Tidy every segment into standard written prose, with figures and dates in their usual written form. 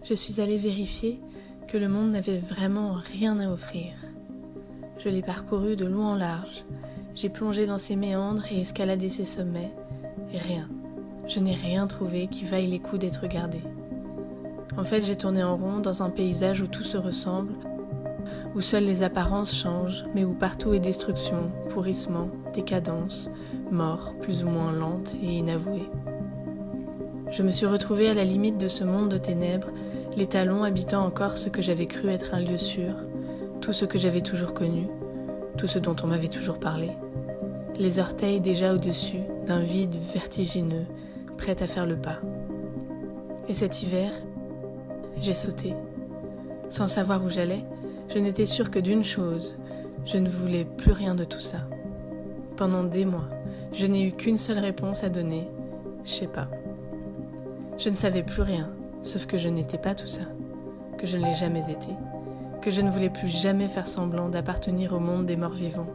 je suis allée vérifier que le monde n'avait vraiment rien à offrir. Je l'ai parcouru de long en large, j'ai plongé dans ses méandres et escaladé ses sommets, et rien, je n'ai rien trouvé qui vaille les coups d'être regardé. En fait, j'ai tourné en rond dans un paysage où tout se ressemble, où seules les apparences changent, mais où partout est destruction, pourrissement, décadence, mort plus ou moins lente et inavouée. Je me suis retrouvée à la limite de ce monde de ténèbres, les talons habitant encore ce que j'avais cru être un lieu sûr, tout ce que j'avais toujours connu, tout ce dont on m'avait toujours parlé, les orteils déjà au-dessus d'un vide vertigineux, prêt à faire le pas. Et cet hiver, j'ai sauté. Sans savoir où j'allais, je n'étais sûre que d'une chose, je ne voulais plus rien de tout ça. Pendant des mois, je n'ai eu qu'une seule réponse à donner, je sais pas. Je ne savais plus rien, sauf que je n'étais pas tout ça, que je ne l'ai jamais été, que je ne voulais plus jamais faire semblant d'appartenir au monde des morts vivants.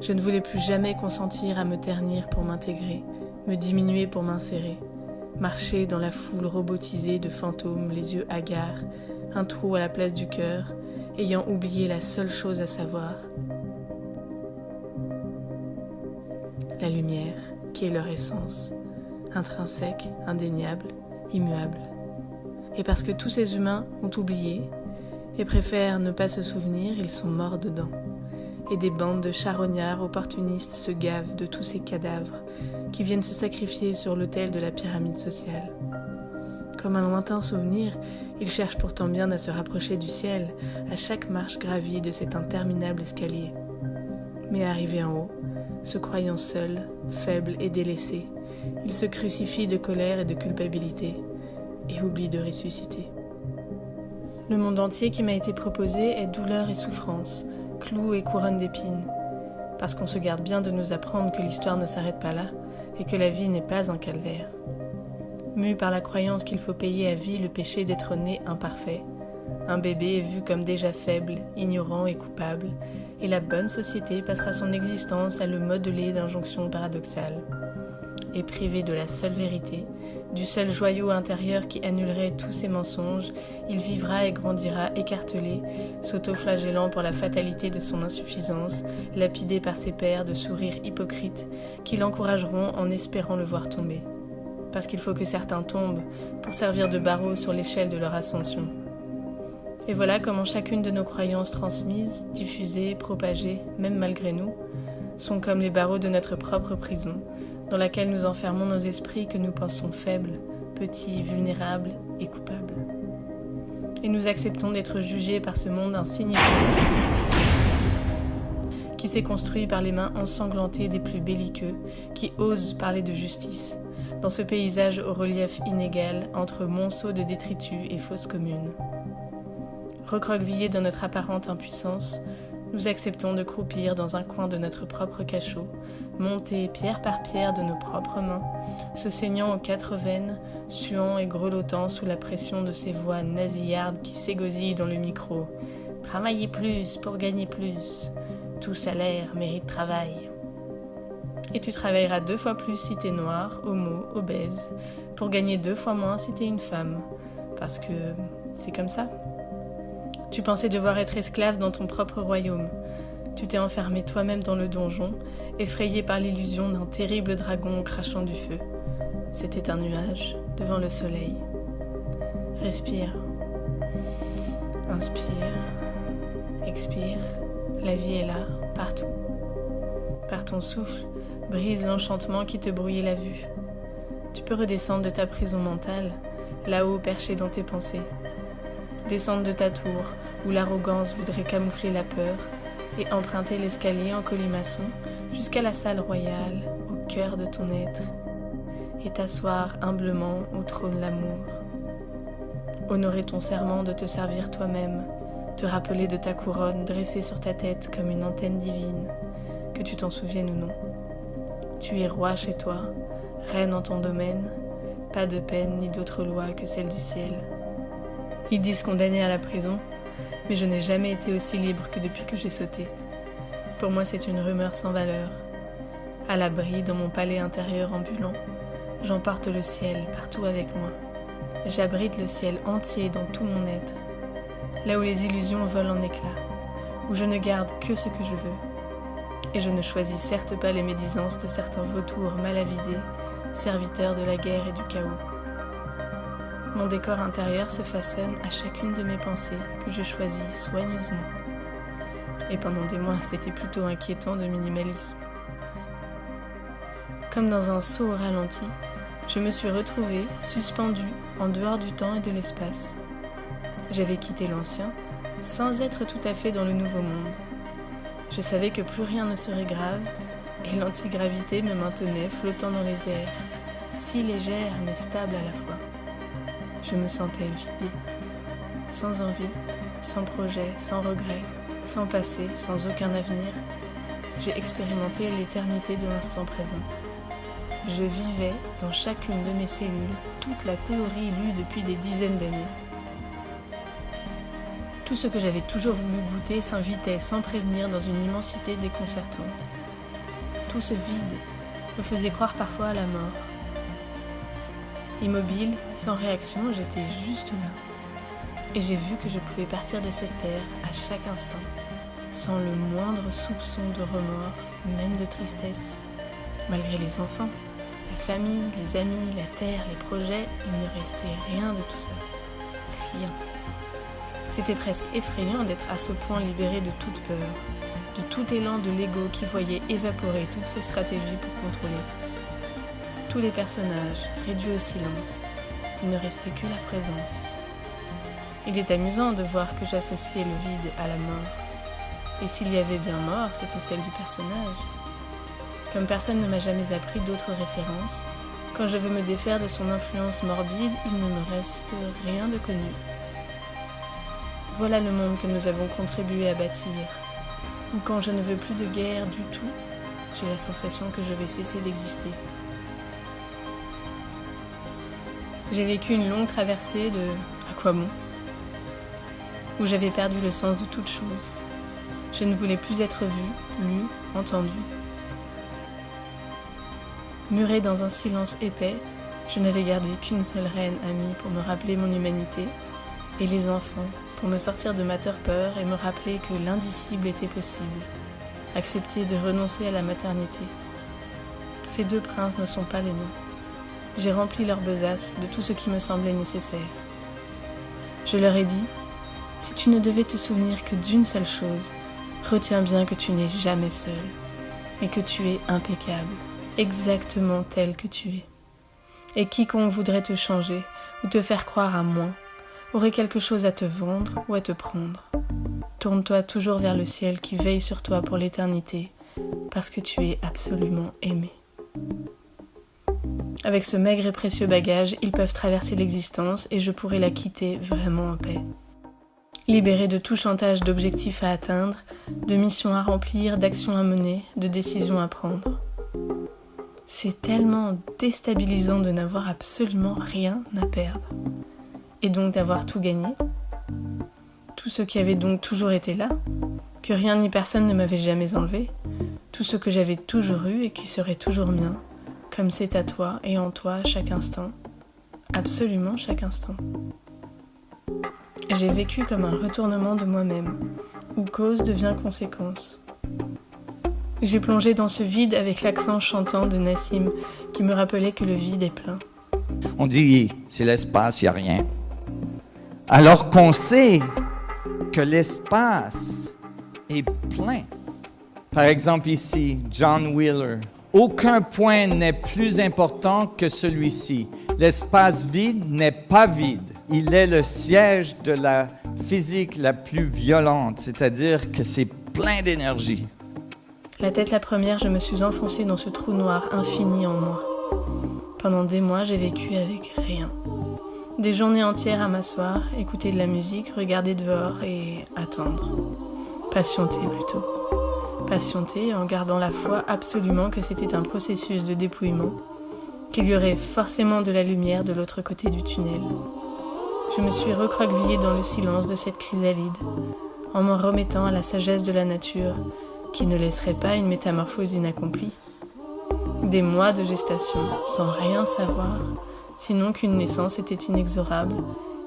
Je ne voulais plus jamais consentir à me ternir pour m'intégrer, me diminuer pour m'insérer, marcher dans la foule robotisée de fantômes, les yeux hagards, un trou à la place du cœur, ayant oublié la seule chose à savoir, la lumière, qui est leur essence, intrinsèque, indéniable, immuable. Et parce que tous ces humains ont oublié et préfèrent ne pas se souvenir, ils sont morts dedans. Et des bandes de charognards opportunistes se gavent de tous ces cadavres qui viennent se sacrifier sur l'autel de la pyramide sociale. Comme un lointain souvenir, ils cherchent pourtant bien à se rapprocher du ciel à chaque marche gravie de cet interminable escalier. Mais arrivés en haut, se croyant seuls, faibles et délaissés, ils se crucifient de colère et de culpabilité et oublient de ressusciter. Le monde entier qui m'a été proposé est douleur et souffrance, clous et couronne d'épines, parce qu'on se garde bien de nous apprendre que l'histoire ne s'arrête pas là et que la vie n'est pas un calvaire. Mû par la croyance qu'il faut payer à vie le péché d'être né imparfait, un bébé est vu comme déjà faible, ignorant et coupable, et la bonne société passera son existence à le modeler d'injonctions paradoxales. Et privé de la seule vérité, du seul joyau intérieur qui annulerait tous ses mensonges, il vivra et grandira écartelé, s'auto-flagellant pour la fatalité de son insuffisance, lapidé par ses pairs de sourires hypocrites qui l'encourageront en espérant le voir tomber. Parce qu'il faut que certains tombent pour servir de barreau sur l'échelle de leur ascension. Et voilà comment chacune de nos croyances transmises, diffusées, propagées, même malgré nous, sont comme les barreaux de notre propre prison, dans laquelle nous enfermons nos esprits que nous pensons faibles, petits, vulnérables et coupables. Et nous acceptons d'être jugés par ce monde insignifiant qui s'est construit par les mains ensanglantées des plus belliqueux, qui osent parler de justice, dans ce paysage au relief inégal entre monceaux de détritus et fosses communes. Recroquevillés dans notre apparente impuissance, nous acceptons de croupir dans un coin de notre propre cachot, montés pierre par pierre de nos propres mains, se saignant aux 4 veines, suant et grelottant sous la pression de ces voix nasillardes qui s'égosillent dans le micro. Travailler plus pour gagner plus. Tout salaire mérite travail. Et tu travailleras 2 fois plus si t'es noir, homo, obèse, pour gagner 2 fois moins si t'es une femme. Parce que c'est comme ça. Tu pensais devoir être esclave dans ton propre royaume. Tu t'es enfermé toi-même dans le donjon, effrayé par l'illusion d'un terrible dragon crachant du feu. C'était un nuage devant le soleil. Respire. Inspire. Expire. La vie est là, partout. Par ton souffle, brise l'enchantement qui te brouillait la vue. Tu peux redescendre de ta prison mentale, là-haut perché dans tes pensées. Descendre de ta tour, où l'arrogance voudrait camoufler la peur, et emprunter l'escalier en colimaçon jusqu'à la salle royale, au cœur de ton être, et t'asseoir humblement au trône l'amour. Honorer ton serment de te servir toi-même, te rappeler de ta couronne dressée sur ta tête comme une antenne divine, que tu t'en souviennes ou non. Tu es roi chez toi, reine en ton domaine, pas de peine ni d'autre loi que celle du ciel. Ils disent condamné à la prison, mais je n'ai jamais été aussi libre que depuis que j'ai sauté. Pour moi, c'est une rumeur sans valeur. À l'abri dans mon palais intérieur ambulant, j'emporte le ciel partout avec moi. j'abrite le ciel entier dans tout mon être, là où les illusions volent en éclats, où je ne garde que ce que je veux. Et je ne choisis certes pas les médisances de certains vautours mal avisés, serviteurs de la guerre et du chaos. Mon décor intérieur se façonne à chacune de mes pensées que je choisis soigneusement. Et pendant des mois, c'était plutôt inquiétant de minimalisme. Comme dans un saut au ralenti, je me suis retrouvée suspendue en dehors du temps et de l'espace. J'avais quitté l'ancien, sans être tout à fait dans le nouveau monde. Je savais que plus rien ne serait grave, et l'antigravité me maintenait flottant dans les airs, si légère mais stable à la fois. Je me sentais vidée, sans envie, sans projet, sans regret, sans passé, sans aucun avenir. J'ai expérimenté l'éternité de l'instant présent. Je vivais dans chacune de mes cellules toute la théorie lue depuis des dizaines d'années. Tout ce que j'avais toujours voulu goûter s'invitait sans prévenir dans une immensité déconcertante. Tout ce vide me faisait croire parfois à la mort. Immobile, sans réaction, j'étais juste là. Et j'ai vu que je pouvais partir de cette terre à chaque instant, sans le moindre soupçon de remords, même de tristesse. Malgré les enfants, la famille, les amis, la terre, les projets, il ne restait rien de tout ça. Rien. C'était presque effrayant d'être à ce point libéré de toute peur, de tout élan de l'ego qui voyait évaporer toutes ses stratégies pour contrôler. Tous les personnages réduits au silence, il ne restait que la présence. Il est amusant de voir que j'associais le vide à la mort. Et s'il y avait bien mort, c'était celle du personnage. Comme personne ne m'a jamais appris d'autres références, quand je veux me défaire de son influence morbide, il ne me reste rien de connu. Voilà le monde que nous avons contribué à bâtir, où quand je ne veux plus de guerre du tout, j'ai la sensation que je vais cesser d'exister. J'ai vécu une longue traversée de « à quoi bon ?», où j'avais perdu le sens de toute chose. Je ne voulais plus être vue, lue, entendue. Murée dans un silence épais, je n'avais gardé qu'une seule reine amie pour me rappeler mon humanité, et les enfants pour me sortir de ma torpeur et me rappeler que l'indicible était possible, accepter de renoncer à la maternité. Ces deux princes ne sont pas les miens. J'ai rempli leur besace de tout ce qui me semblait nécessaire. Je leur ai dit, si tu ne devais te souvenir que d'une seule chose, retiens bien que tu n'es jamais seul, et que tu es impeccable, exactement tel que tu es. Et quiconque voudrait te changer ou te faire croire à moins, aurait quelque chose à te vendre ou à te prendre. Tourne-toi toujours vers le ciel qui veille sur toi pour l'éternité, parce que tu es absolument aimé. Avec ce maigre et précieux bagage, ils peuvent traverser l'existence et je pourrai la quitter vraiment en paix. Libérée de tout chantage d'objectifs à atteindre, de missions à remplir, d'actions à mener, de décisions à prendre. C'est tellement déstabilisant de n'avoir absolument rien à perdre. Et donc d'avoir tout gagné. Tout ce qui avait donc toujours été là, que rien ni personne ne m'avait jamais enlevé, tout ce que j'avais toujours eu et qui serait toujours mien, comme c'est à toi et en toi chaque instant, absolument chaque instant. J'ai vécu comme un retournement de moi-même, où cause devient conséquence. J'ai plongé dans ce vide avec l'accent chantant de Nassim, qui me rappelait que le vide est plein. On dit, c'est l'espace, il n'y a rien. Alors qu'on sait que l'espace est plein. Par exemple ici, John Wheeler. Aucun point n'est plus important que celui-ci. L'espace vide n'est pas vide. Il est le siège de la physique la plus violente, c'est-à-dire que c'est plein d'énergie. La tête la première, je me suis enfoncée dans ce trou noir infini en moi. Pendant des mois, j'ai vécu avec rien. Des journées entières à m'asseoir, écouter de la musique, regarder dehors et attendre. Patienter plutôt. Patienter en gardant la foi absolument que c'était un processus de dépouillement, qu'il y aurait forcément de la lumière de l'autre côté du tunnel. Je me suis recroquevillée dans le silence de cette chrysalide, en m'en remettant à la sagesse de la nature, qui ne laisserait pas une métamorphose inaccomplie. Des mois de gestation, sans rien savoir, sinon qu'une naissance était inexorable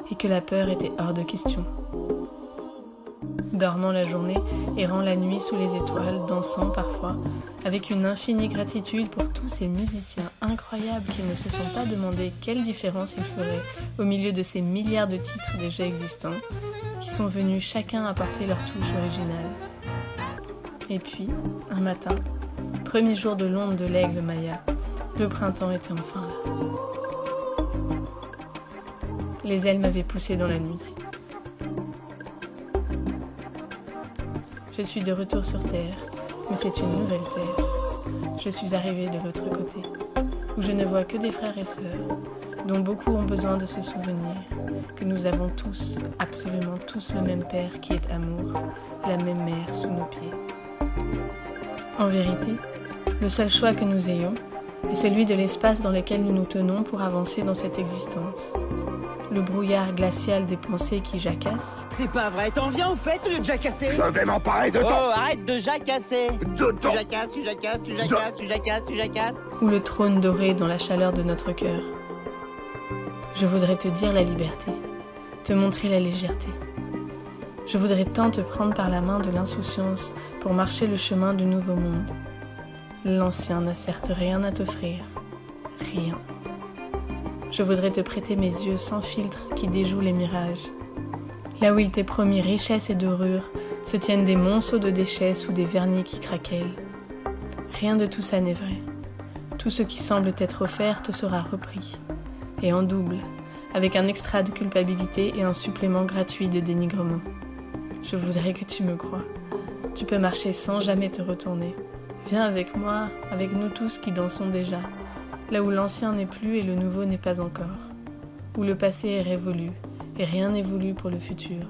et que la peur était hors de question. Dormant la journée, errant la nuit sous les étoiles, dansant parfois, avec une infinie gratitude pour tous ces musiciens incroyables qui ne se sont pas demandé quelle différence ils feraient au milieu de ces milliards de titres déjà existants, qui sont venus chacun apporter leur touche originale. Et puis, un matin, premier jour de l'onde de l'aigle Maya, le printemps était enfin là. Les ailes m'avaient poussé dans la nuit. Je suis de retour sur Terre, mais c'est une nouvelle Terre. Je suis arrivée de l'autre côté, où je ne vois que des frères et sœurs, dont beaucoup ont besoin de se souvenir que nous avons tous, absolument tous, le même Père qui est amour, la même mère sous nos pieds. En vérité, le seul choix que nous ayons est celui de l'espace dans lequel nous nous tenons pour avancer dans cette existence. Le brouillard glacial des pensées qui jacassent. C'est pas vrai, t'en viens au fait de jacasser? Je vais m'emparer de Oh, ton... arrête de jacasser! De Tu ton... jacasses, tu jacasses, tu jacasses, tu jacasses, tu jacasses. Ou le trône doré dans la chaleur de notre cœur. Je voudrais te dire la liberté, te montrer la légèreté. Je voudrais tant te prendre par la main de l'insouciance pour marcher le chemin du nouveau monde. L'ancien n'a certes rien à t'offrir, rien. Je voudrais te prêter mes yeux sans filtre qui déjouent les mirages. Là où il t'est promis richesse et dorure, se tiennent des monceaux de déchets sous des vernis qui craquellent. Rien de tout ça n'est vrai. Tout ce qui semble t'être offert te sera repris, et en double, avec un extra de culpabilité et un supplément gratuit de dénigrement. Je voudrais que tu me croies. Tu peux marcher sans jamais te retourner. Viens avec moi, avec nous tous qui dansons déjà. Là où l'ancien n'est plus et le nouveau n'est pas encore, où le passé est révolu et rien n'est voulu pour le futur.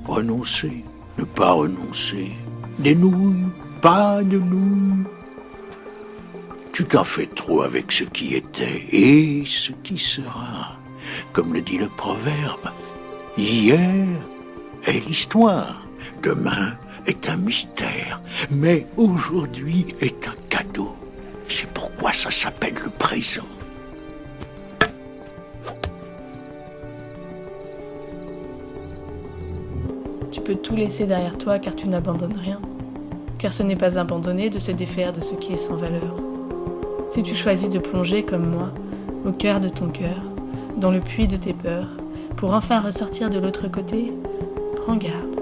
Renoncer, ne pas renoncer, des nouilles, pas de nouilles. Tu t'en fais trop avec ce qui était et ce qui sera. Comme le dit le proverbe, hier est l'histoire, demain est un mystère, mais aujourd'hui est un cadeau. C'est pourquoi ça s'appelle le présent. Tu peux tout laisser derrière toi car tu n'abandonnes rien. Car ce n'est pas abandonner de se défaire de ce qui est sans valeur. Si tu choisis de plonger comme moi, au cœur de ton cœur, dans le puits de tes peurs, pour enfin ressortir de l'autre côté, prends garde.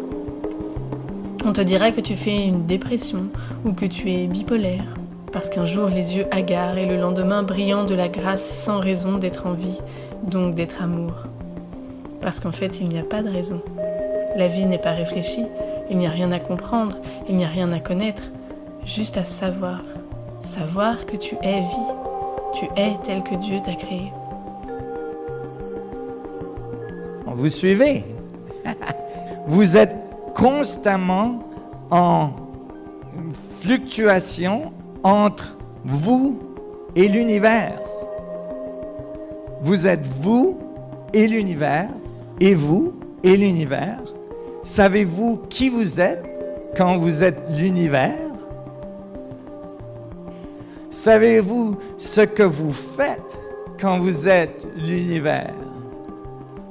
On te dira que tu fais une dépression ou que tu es bipolaire. Parce qu'un jour les yeux hagards et le lendemain brillant de la grâce sans raison d'être en vie, donc d'être amour. Parce qu'en fait il n'y a pas de raison. La vie n'est pas réfléchie, il n'y a rien à comprendre, il n'y a rien à connaître, juste à savoir. Savoir que tu es vie, tu es tel que Dieu t'a créé. Vous suivez? Vous êtes constamment en fluctuation entre vous et l'univers. Vous êtes vous et l'univers, et vous et l'univers. Savez-vous qui vous êtes quand vous êtes l'univers? Savez-vous ce que vous faites quand vous êtes l'univers?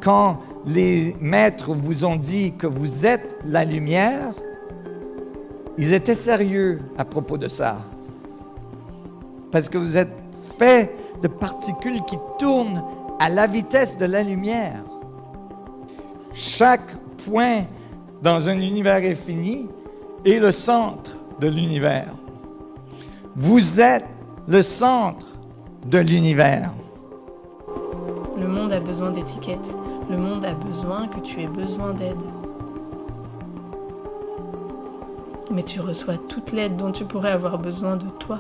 Quand les maîtres vous ont dit que vous êtes la lumière, ils étaient sérieux à propos de ça. Parce que vous êtes fait de particules qui tournent à la vitesse de la lumière. Chaque point dans un univers infini est le centre de l'univers. Vous êtes le centre de l'univers. Le monde a besoin d'étiquettes. Le monde a besoin que tu aies besoin d'aide. Mais tu reçois toute l'aide dont tu pourrais avoir besoin de toi,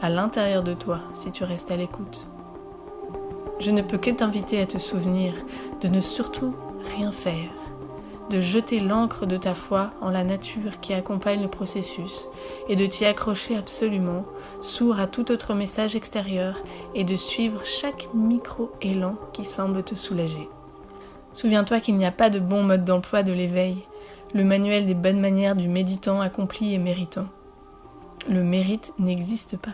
à l'intérieur de toi, si tu restes à l'écoute. Je ne peux que t'inviter à te souvenir de ne surtout rien faire, de jeter l'encre de ta foi en la nature qui accompagne le processus et de t'y accrocher absolument, sourd à tout autre message extérieur et de suivre chaque micro-élan qui semble te soulager. Souviens-toi qu'il n'y a pas de bon mode d'emploi de l'éveil, le manuel des bonnes manières du méditant accompli et méritant. Le mérite n'existe pas.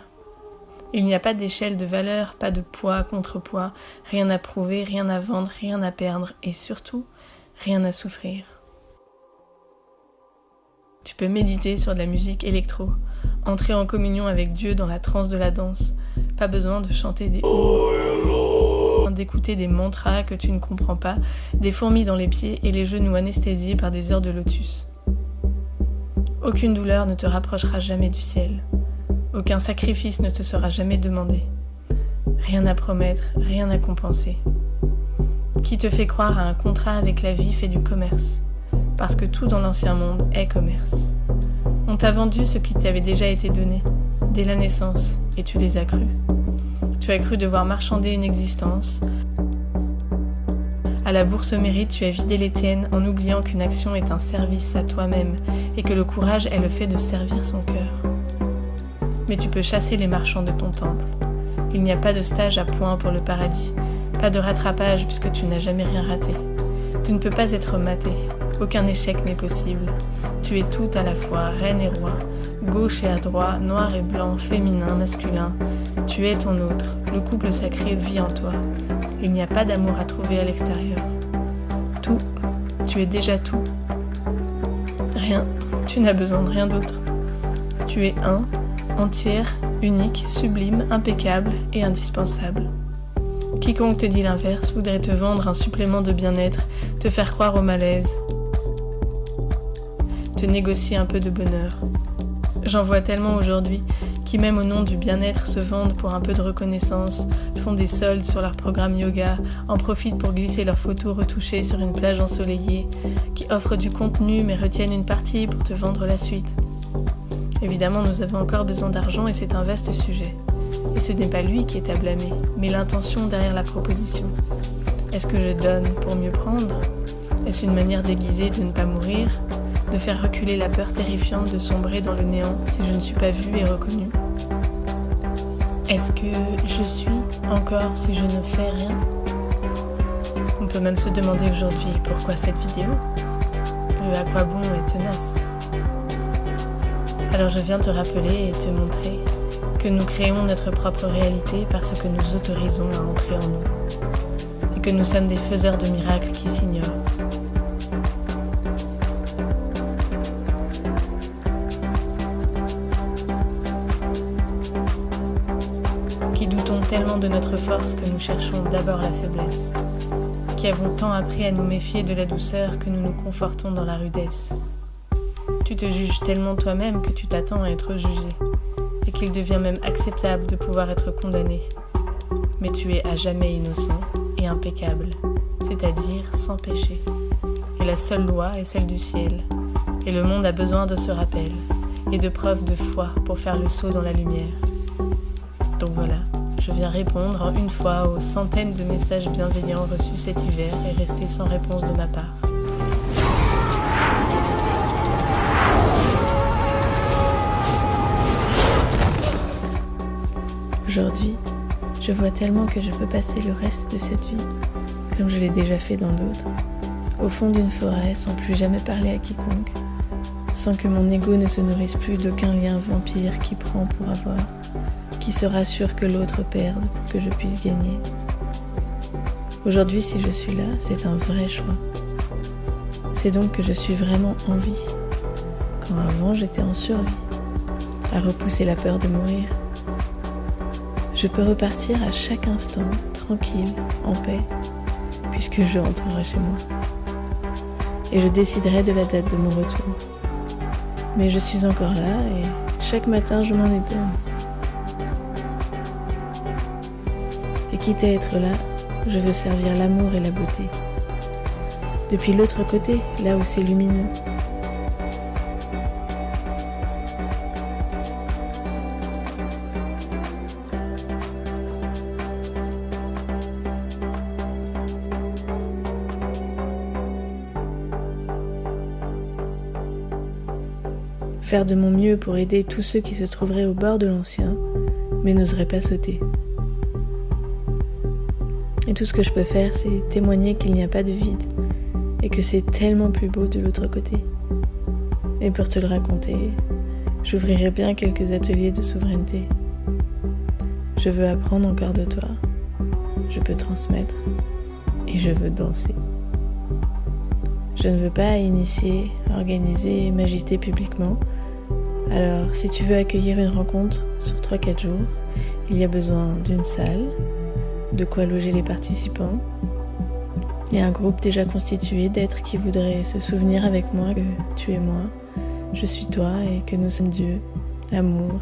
Il n'y a pas d'échelle de valeur, pas de poids, contrepoids, rien à prouver, rien à vendre, rien à perdre et surtout, rien à souffrir. Tu peux méditer sur de la musique électro, entrer en communion avec Dieu dans la transe de la danse. Pas besoin de chanter des hymnes, d'écouter des mantras que tu ne comprends pas, des fourmis dans les pieds et les genoux anesthésiés par des heures de lotus. Aucune douleur ne te rapprochera jamais du ciel. Aucun sacrifice ne te sera jamais demandé. Rien à promettre, rien à compenser. Qui te fait croire à un contrat avec la vie fait du commerce, parce que tout dans l'ancien monde est commerce. On t'a vendu ce qui t'avait déjà été donné, dès la naissance, et tu les as crus. Tu as cru devoir marchander une existence. À la bourse mérite, tu as vidé les tiennes en oubliant qu'une action est un service à toi-même et que le courage est le fait de servir son cœur. Mais tu peux chasser les marchands de ton temple. Il n'y a pas de stage à point pour le paradis, pas de rattrapage puisque tu n'as jamais rien raté. Tu ne peux pas être maté, aucun échec n'est possible. Tu es tout à la fois, reine et roi, gauche et à droite, noir et blanc, féminin, masculin. Tu es ton autre, le couple sacré vit en toi. Il n'y a pas d'amour à trouver à l'extérieur. Tout, tu es déjà tout. Rien, tu n'as besoin de rien d'autre. Tu es un, entière, unique, sublime, impeccable et indispensable. Quiconque te dit l'inverse voudrait te vendre un supplément de bien-être, te faire croire au malaise, te négocier un peu de bonheur. J'en vois tellement aujourd'hui qui, même au nom du bien-être, se vendent pour un peu de reconnaissance, font des soldes sur leur programme yoga, en profitent pour glisser leurs photos retouchées sur une plage ensoleillée, qui offrent du contenu mais retiennent une partie pour te vendre la suite. Évidemment, nous avons encore besoin d'argent et c'est un vaste sujet. Et ce n'est pas lui qui est à blâmer, mais l'intention derrière la proposition. Est-ce que je donne pour mieux prendre ? Est-ce une manière déguisée de ne pas mourir ? De faire reculer la peur terrifiante de sombrer dans le néant si je ne suis pas vue et reconnue ? Est-ce que je suis encore si je ne fais rien ? On peut même se demander aujourd'hui pourquoi cette vidéo ? Le à quoi bon est tenace. Alors je viens te rappeler et te montrer que nous créons notre propre réalité parce que nous autorisons à entrer en nous et que nous sommes des faiseurs de miracles qui s'ignorent. Qui doutons tellement de notre force que nous cherchons d'abord la faiblesse, qui avons tant appris à nous méfier de la douceur que nous nous confortons dans la rudesse. Tu te juges tellement toi-même que tu t'attends à être jugé, et qu'il devient même acceptable de pouvoir être condamné. Mais tu es à jamais innocent et impeccable, c'est-à-dire sans péché. Et la seule loi est celle du ciel, et le monde a besoin de ce rappel, et de preuves de foi pour faire le saut dans la lumière. Donc voilà, je viens répondre en une fois aux centaines de messages bienveillants reçus cet hiver et restés sans réponse de ma part. Aujourd'hui, je vois tellement que je peux passer le reste de cette vie, comme je l'ai déjà fait dans d'autres, au fond d'une forêt sans plus jamais parler à quiconque, sans que mon ego ne se nourrisse plus d'aucun lien vampire qui prend pour avoir, qui se rassure que l'autre perde pour que je puisse gagner. Aujourd'hui, si je suis là, c'est un vrai choix. C'est donc que je suis vraiment en vie, quand avant j'étais en survie, à repousser la peur de mourir. Je peux repartir à chaque instant, tranquille, en paix, puisque je rentrerai chez moi. Et je déciderai de la date de mon retour. Mais je suis encore là et chaque matin je m'en étonne. Et quitte à être là, je veux servir l'amour et la beauté. Depuis l'autre côté, là où c'est lumineux. Faire de mon mieux pour aider tous ceux qui se trouveraient au bord de l'ancien, mais n'oseraient pas sauter. Et tout ce que je peux faire, c'est témoigner qu'il n'y a pas de vide, et que c'est tellement plus beau de l'autre côté. Et pour te le raconter, j'ouvrirai bien quelques ateliers de souveraineté. Je veux apprendre encore de toi. Je peux transmettre. Et je veux danser. Je ne veux pas initier, organiser et m'agiter publiquement. Alors, si tu veux accueillir une rencontre sur 3-4 jours, il y a besoin d'une salle, de quoi loger les participants, et un groupe déjà constitué d'êtres qui voudraient se souvenir avec moi que tu es moi, je suis toi et que nous sommes Dieu, l'amour,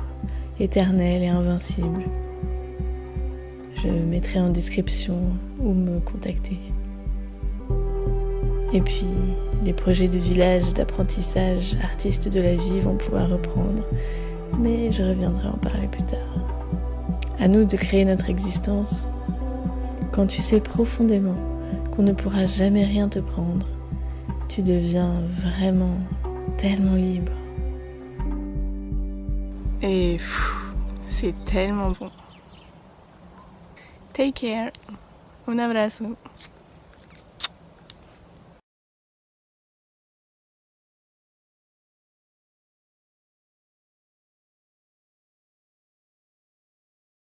éternel et invincible. Je mettrai en description où me contacter. Et puis, les projets de village, d'apprentissage, artistes de la vie vont pouvoir reprendre, mais je reviendrai en parler plus tard. À nous de créer notre existence. Quand tu sais profondément qu'on ne pourra jamais rien te prendre, tu deviens vraiment tellement libre. Et c'est tellement bon. Take care. Un abrazo.